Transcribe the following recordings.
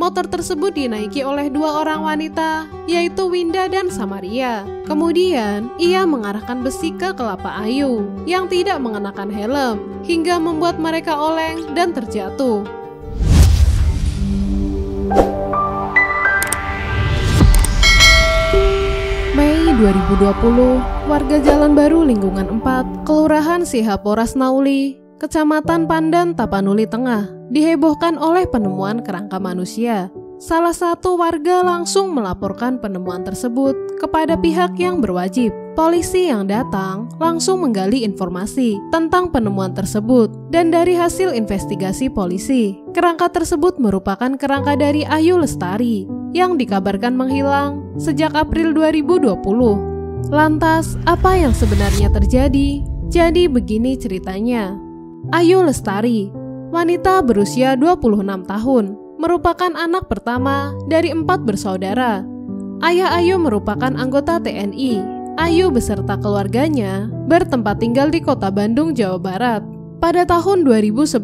motor tersebut dinaiki oleh dua orang wanita, yaitu Winda dan Samaria. Kemudian, ia mengarahkan besi ke kelapa Ayu yang tidak mengenakan helm, hingga membuat mereka oleng dan terjatuh. Mei 2020, warga Jalan Baru Lingkungan 4, Kelurahan Sihaporas Nauli, Kecamatan Pandan, Tapanuli Tengah, dihebohkan oleh penemuan kerangka manusia. Salah satu warga langsung melaporkan penemuan tersebut kepada pihak yang berwajib. Polisi yang datang langsung menggali informasi tentang penemuan tersebut, dan dari hasil investigasi polisi, kerangka tersebut merupakan kerangka dari Ayu Lestari yang dikabarkan menghilang sejak April 2020. Lantas, apa yang sebenarnya terjadi? Jadi begini ceritanya. Ayu Lestari, wanita berusia 26 tahun, merupakan anak pertama dari 4 bersaudara. Ayah Ayu merupakan anggota TNI. Ayu beserta keluarganya bertempat tinggal di Kota Bandung, Jawa Barat. Pada tahun 2011,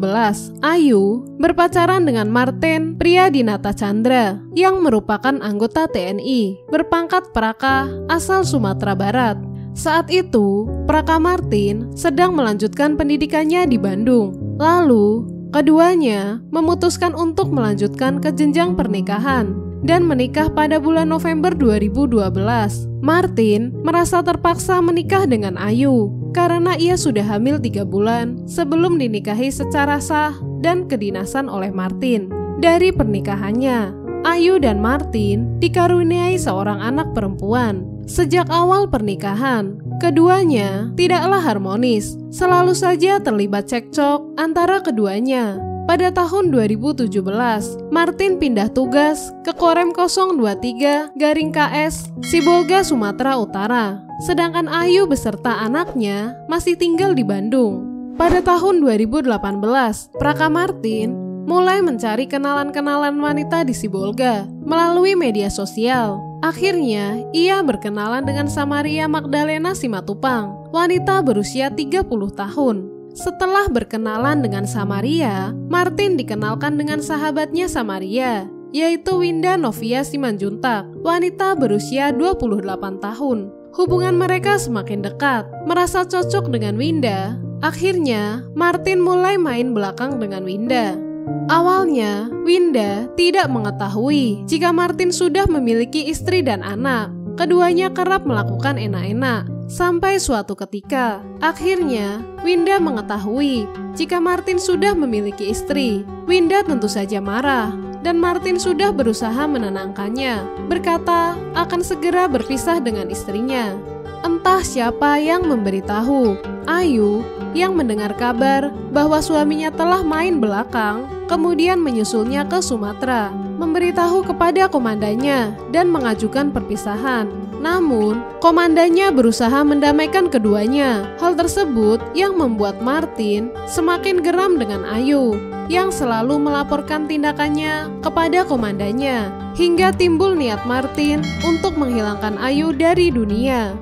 Ayu berpacaran dengan Martin Priyadinata Chandra yang merupakan anggota TNI berpangkat Praka asal Sumatera Barat. Saat itu, Praka Martin sedang melanjutkan pendidikannya di Bandung. Lalu, keduanya memutuskan untuk melanjutkan ke jenjang pernikahan dan menikah pada bulan November 2012. Martin merasa terpaksa menikah dengan Ayu karena ia sudah hamil 3 bulan sebelum dinikahi secara sah dan kedinasan oleh Martin. Dari pernikahannya, Ayu dan Martin dikaruniai seorang anak perempuan. Sejak awal pernikahan, keduanya tidaklah harmonis, selalu saja terlibat cekcok antara keduanya. Pada tahun 2017, Martin pindah tugas ke Korem 023-KS Sibolga, Sumatera Utara, sedangkan Ayu beserta anaknya masih tinggal di Bandung. Pada tahun 2018, Praka Martin mulai mencari kenalan-kenalan wanita di Sibolga melalui media sosial. Akhirnya, ia berkenalan dengan Samaria Magdalena Simatupang, wanita berusia 30 tahun. Setelah berkenalan dengan Samaria, Martin dikenalkan dengan sahabatnya Samaria, yaitu Winda Novia Simanjuntak, wanita berusia 28 tahun. Hubungan mereka semakin dekat, merasa cocok dengan Winda. Akhirnya, Martin mulai main belakang dengan Winda. Awalnya, Winda tidak mengetahui jika Martin sudah memiliki istri dan anak. Keduanya kerap melakukan enak-enak. Sampai suatu ketika, akhirnya Winda mengetahui jika Martin sudah memiliki istri. Winda tentu saja marah, dan Martin sudah berusaha menenangkannya, berkata akan segera berpisah dengan istrinya. Entah siapa yang memberitahu Ayu yang mendengar kabar bahwa suaminya telah main belakang, kemudian menyusulnya ke Sumatera, memberitahu kepada komandannya dan mengajukan perpisahan. Namun, komandannya berusaha mendamaikan keduanya. Hal tersebut yang membuat Martin semakin geram dengan Ayu, yang selalu melaporkan tindakannya kepada komandannya, hingga timbul niat Martin untuk menghilangkan Ayu dari dunia.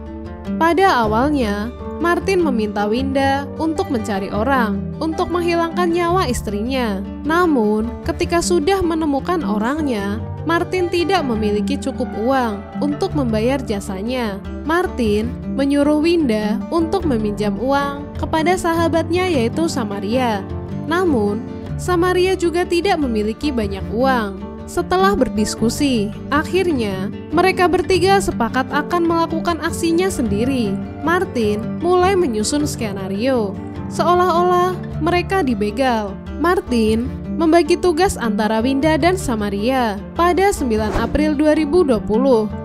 Pada awalnya, Martin meminta Winda untuk mencari orang untuk menghilangkan nyawa istrinya. Namun, ketika sudah menemukan orangnya, Martin tidak memiliki cukup uang untuk membayar jasanya. Martin menyuruh Winda untuk meminjam uang kepada sahabatnya yaitu Samaria. Namun, Samaria juga tidak memiliki banyak uang. Setelah berdiskusi, akhirnya mereka bertiga sepakat akan melakukan aksinya sendiri. Martin mulai menyusun skenario, seolah-olah mereka dibegal. Martin membagi tugas antara Winda dan Samaria. Pada 9 April 2020,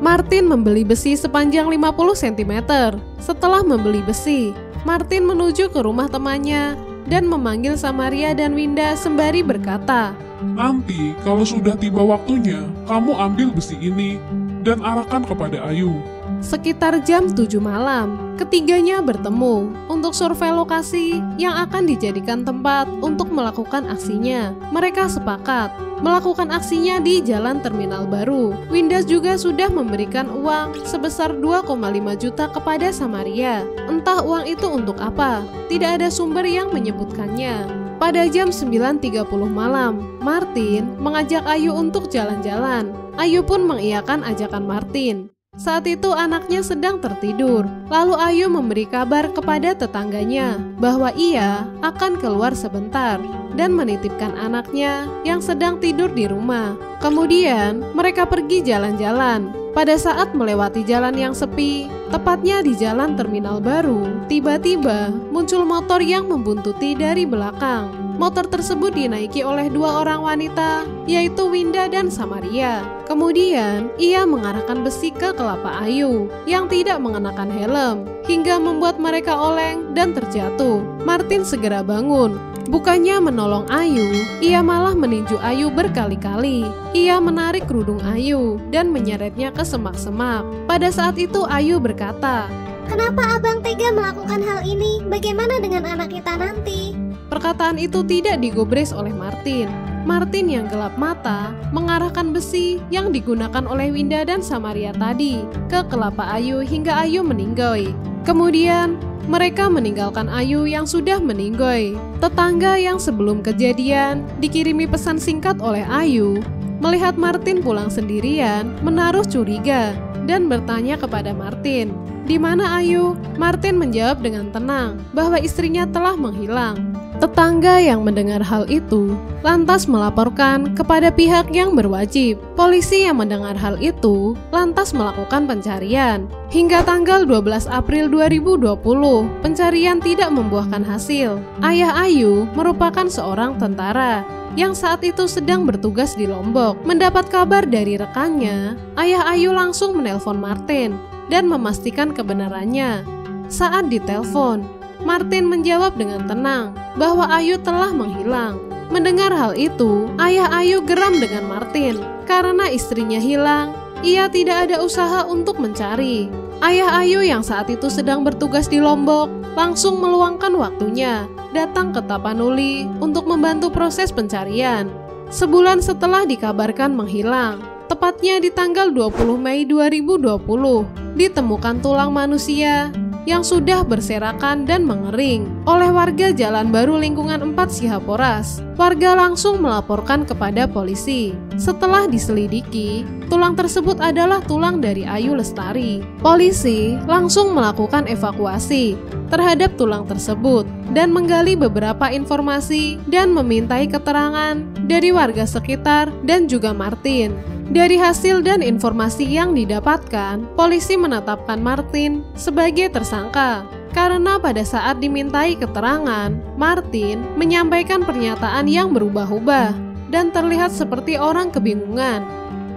Martin membeli besi sepanjang 50 cm. Setelah membeli besi, Martin menuju ke rumah temannya dan memanggil Samaria dan Winda sembari berkata, "Nanti kalau sudah tiba waktunya, kamu ambil besi ini dan arahkan kepada Ayu." Sekitar jam 7 malam, ketiganya bertemu untuk survei lokasi yang akan dijadikan tempat untuk melakukan aksinya. Mereka sepakat melakukan aksinya di Jalan Terminal Baru. Winda juga sudah memberikan uang sebesar 2,5 juta kepada Samaria. Entah uang itu untuk apa, tidak ada sumber yang menyebutkannya. Pada jam 9.30 malam, Martin mengajak Ayu untuk jalan-jalan. Ayu pun mengiyakan ajakan Martin. Saat itu anaknya sedang tertidur, lalu Ayu memberi kabar kepada tetangganya bahwa ia akan keluar sebentar dan menitipkan anaknya yang sedang tidur di rumah. Kemudian mereka pergi jalan-jalan. Pada saat melewati jalan yang sepi, tepatnya di jalan terminal baru, tiba-tiba muncul motor yang membuntuti dari belakang. Motor tersebut dinaiki oleh dua orang wanita, yaitu Winda dan Samaria. Kemudian, ia mengarahkan besi ke kelapa Ayu yang tidak mengenakan helm, hingga membuat mereka oleng dan terjatuh. Martin segera bangun. Bukannya menolong Ayu, ia malah meninju Ayu berkali-kali. Ia menarik kerudung Ayu dan menyeretnya ke semak-semak. Pada saat itu Ayu berkata, "Kenapa abang tega melakukan hal ini? Bagaimana dengan anak kita nanti?" Perkataan itu tidak digubris oleh Martin. Martin yang gelap mata mengarahkan besi yang digunakan oleh Winda dan Samaria tadi ke kelapa Ayu hingga Ayu meninggoy. Kemudian mereka meninggalkan Ayu yang sudah meninggoy. Tetangga yang sebelum kejadian dikirimi pesan singkat oleh Ayu melihat Martin pulang sendirian menaruh curiga dan bertanya kepada Martin, "Di mana Ayu?" Martin menjawab dengan tenang bahwa istrinya telah menghilang. Tetangga yang mendengar hal itu lantas melaporkan kepada pihak yang berwajib. Polisi yang mendengar hal itu lantas melakukan pencarian. Hingga tanggal 12 April 2020, pencarian tidak membuahkan hasil. Ayah Ayu merupakan seorang tentara yang saat itu sedang bertugas di Lombok. Mendapat kabar dari rekannya, ayah Ayu langsung menelpon Martin dan memastikan kebenarannya. Saat ditelepon, Martin menjawab dengan tenang bahwa Ayu telah menghilang. Mendengar hal itu, ayah Ayu geram dengan Martin. Karena istrinya hilang, ia tidak ada usaha untuk mencari. Ayah Ayu yang saat itu sedang bertugas di Lombok langsung meluangkan waktunya datang ke Tapanuli untuk membantu proses pencarian. Sebulan setelah dikabarkan menghilang, tepatnya di tanggal 20 Mei 2020, ditemukan tulang manusia yang sudah berserakan dan mengering oleh warga Jalan Baru lingkungan 4 Sihaporas. Warga langsung melaporkan kepada polisi. Setelah diselidiki, tulang tersebut adalah tulang dari Ayu Lestari. Polisi langsung melakukan evakuasi terhadap tulang tersebut dan menggali beberapa informasi dan memintai keterangan dari warga sekitar dan juga Martin. Dari hasil dan informasi yang didapatkan, polisi menetapkan Martin sebagai tersangka. Karena pada saat dimintai keterangan, Martin menyampaikan pernyataan yang berubah-ubah dan terlihat seperti orang kebingungan.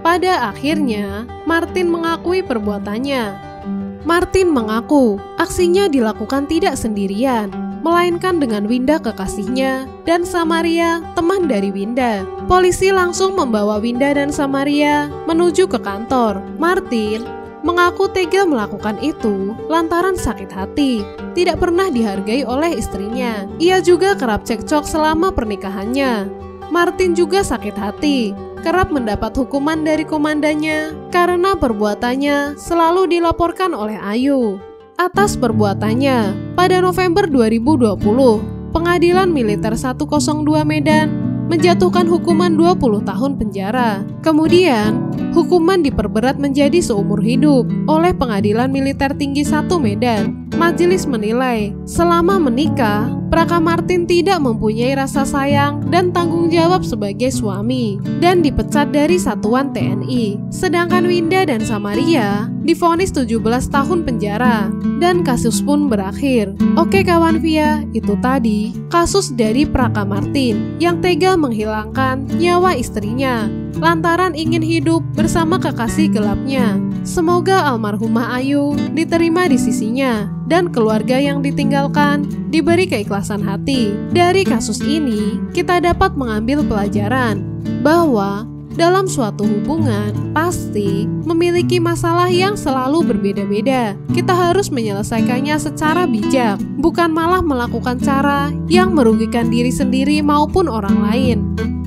Pada akhirnya, Martin mengakui perbuatannya. Martin mengaku aksinya dilakukan tidak sendirian, melainkan dengan Winda kekasihnya dan Samaria, teman dari Winda. Polisi langsung membawa Winda dan Samaria menuju ke kantor. Martin mengaku tega melakukan itu lantaran sakit hati, tidak pernah dihargai oleh istrinya. Ia juga kerap cekcok selama pernikahannya. Martin juga sakit hati, kerap mendapat hukuman dari komandannya karena perbuatannya selalu dilaporkan oleh Ayu. Atas perbuatannya, pada November 2020, Pengadilan Militer 102 Medan menjatuhkan hukuman 20 tahun penjara. Kemudian, hukuman diperberat menjadi seumur hidup oleh Pengadilan Militer Tinggi 1 Medan. Majelis menilai, selama menikah, Praka Martin tidak mempunyai rasa sayang dan tanggung jawab sebagai suami dan dipecat dari satuan TNI. Sedangkan Winda dan Samaria divonis 17 tahun penjara dan kasus pun berakhir. Oke kawan Via, itu tadi kasus dari Praka Martin yang tega menghilangkan nyawa istrinya lantaran ingin hidup bersama kekasih gelapnya. Semoga almarhumah Ayu diterima di sisinya dan keluarga yang ditinggalkan diberi keikhlasan hati. Dari kasus ini, kita dapat mengambil pelajaran bahwa dalam suatu hubungan pasti memiliki masalah yang selalu berbeda-beda. Kita harus menyelesaikannya secara bijak, bukan malah melakukan cara yang merugikan diri sendiri maupun orang lain.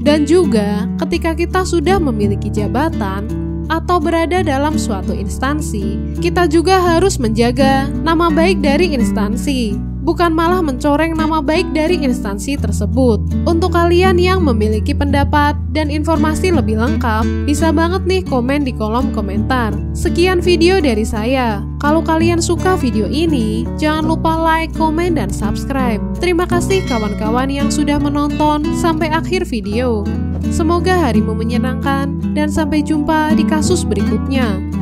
Dan juga ketika kita sudah memiliki jabatan atau berada dalam suatu instansi, kita juga harus menjaga nama baik dari instansi. bukan malah mencoreng nama baik dari instansi tersebut. Untuk kalian yang memiliki pendapat dan informasi lebih lengkap, bisa banget nih komen di kolom komentar. Sekian video dari saya. Kalau kalian suka video ini, jangan lupa like, komen, dan subscribe. Terima kasih kawan-kawan yang sudah menonton sampai akhir video. Semoga harimu menyenangkan dan sampai jumpa di kasus berikutnya.